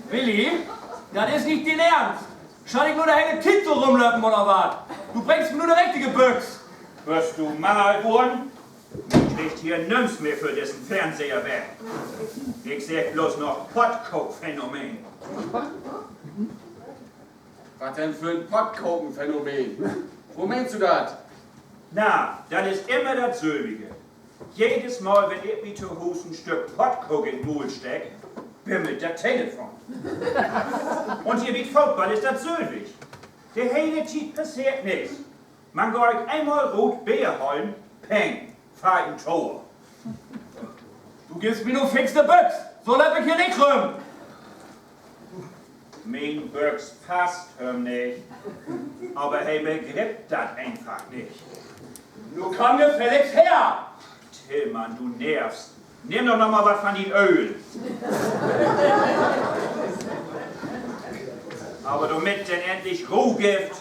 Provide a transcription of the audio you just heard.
Willi, das ist nicht dein Ernst. Schau ich nur der helle Kind so rumlöpen oder was? Du bringst mir nur eine richtige Büchs. Wirst du mal wohnen? Ich kriegt hier nichts mehr für diesen Fernseher weg. Ich seh bloß noch Pottkoch-Phänomen. Was denn für ein Pottkochen-Phänomen? Wo meinst du das? Na, das ist immer das Sölbige. Jedes Mal, wenn ich mich zu Hus ein Stück Pottkoch in den Mund steck, bimmelt das Telefon. Und hier wie Football ist das Sölbig. Der hele Tiet passiert nichts. Man geht einmal rot Bier holen, peng, fahr ein Tor. Du gibst mir nur fix de Büchs. So läuft ich hier nicht rum. Mein Büchs passt ihm nicht. Aber er begreift das einfach nicht. Du komm gefälligst her. Tillmann, du nervst. Nimm doch noch mal was von den Öl. Aber damit denn endlich Ruhe gibt,